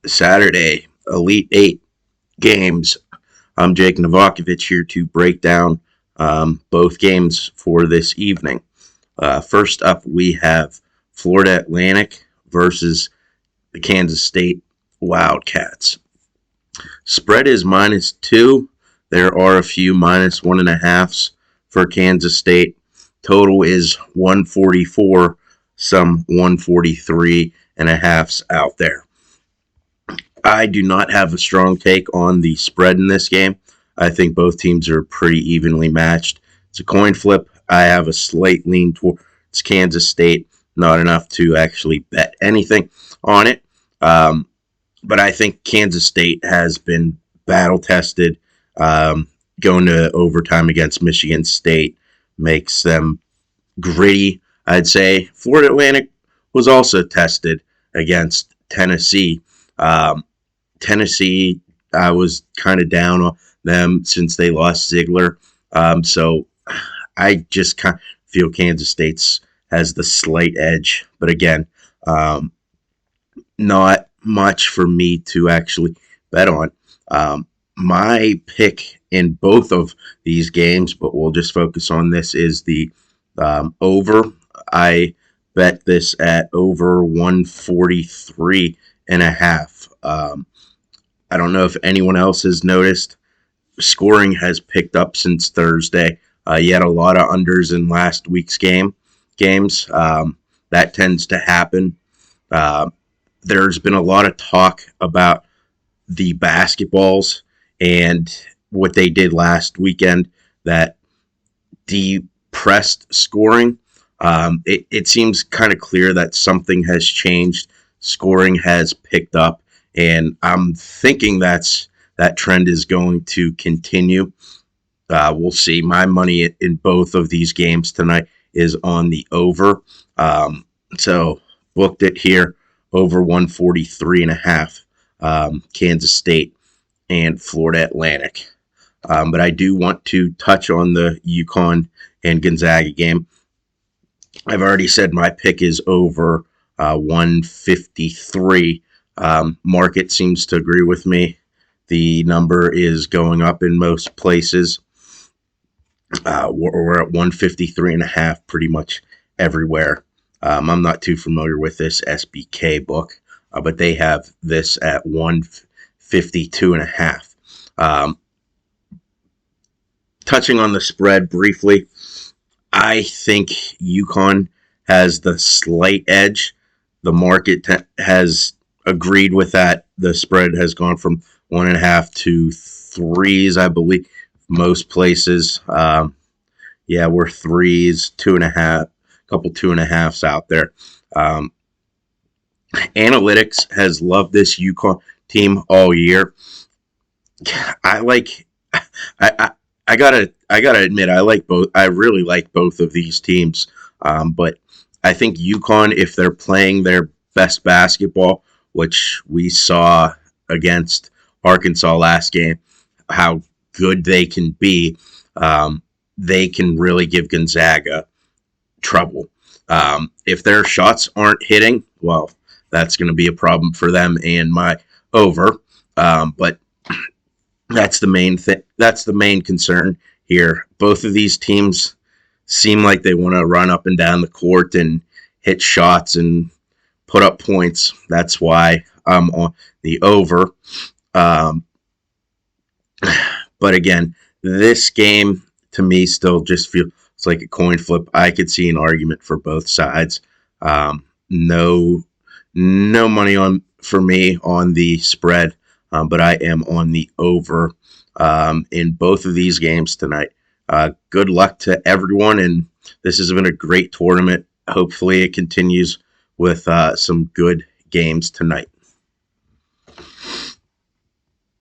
Saturday Elite Eight games. I'm Jake Novakovic here to break down both games for this evening. First up, we have Florida Atlantic versus the Kansas State Wildcats. Spread is -2. There are a few -1.5s for Kansas State. Total is 144, some 143.5s out there. I do not have a strong take on the spread in this game. I think both teams are pretty evenly matched. It's a coin flip. I have a slight lean towards Kansas State, not enough to actually bet anything on it. But I think Kansas State has been battle-tested. Going to overtime against Michigan State makes them gritty, I'd say. Florida Atlantic was also tested against Tennessee. Tennessee, I was kind of down on them since they lost Ziegler. So I just kind of feel Kansas State's has the slight edge. But again, not much for me to actually bet on. My pick in both of these games, but we'll just focus on this, is the over. I bet this at over 143.5. I don't know if anyone else has noticed. Scoring has picked up since Thursday. You had a lot of unders in last week's games. That tends to happen. There's been a lot of talk about the basketballs and what they did last weekend that depressed scoring. It seems kind of clear that something has changed. Scoring has picked up, and I'm thinking that trend is going to continue. We'll see. My money in both of these games tonight is on the over. So booked it here, over 143.5. Kansas State and Florida Atlantic. But I do want to touch on the UConn and Gonzaga game. I've already said my pick is over 153. Market seems to agree with me. The number is going up in most places. We're at 153.5 pretty much everywhere. I'm not too familiar with this SBK book, but they have this at 152.5. Touching on the spread briefly, I think UConn has the slight edge. The market has agreed with that. The spread has gone from 1.5 to 3s, I believe, most places. We're 3s, 2.5, couple 2.5s out there. Analytics has loved this UConn team all year. I gotta admit, I like both. I really like both of these teams. But I think UConn, if they're playing their best basketball, which we saw against Arkansas last game, how good they can be, they can really give Gonzaga trouble. If their shots aren't hitting, well, that's going to be a problem for them and my over. But that's the main thing. That's the main concern here. Both of these teams seem like they want to run up and down the court and hit shots and put up points. That's why I'm on the over. But again, this game to me still just feels like a coin flip. I could see an argument for both sides. No money for me on the spread, but I am on the over in both of these games tonight. Good luck to everyone, and this has been a great tournament. Hopefully it continues with some good games tonight.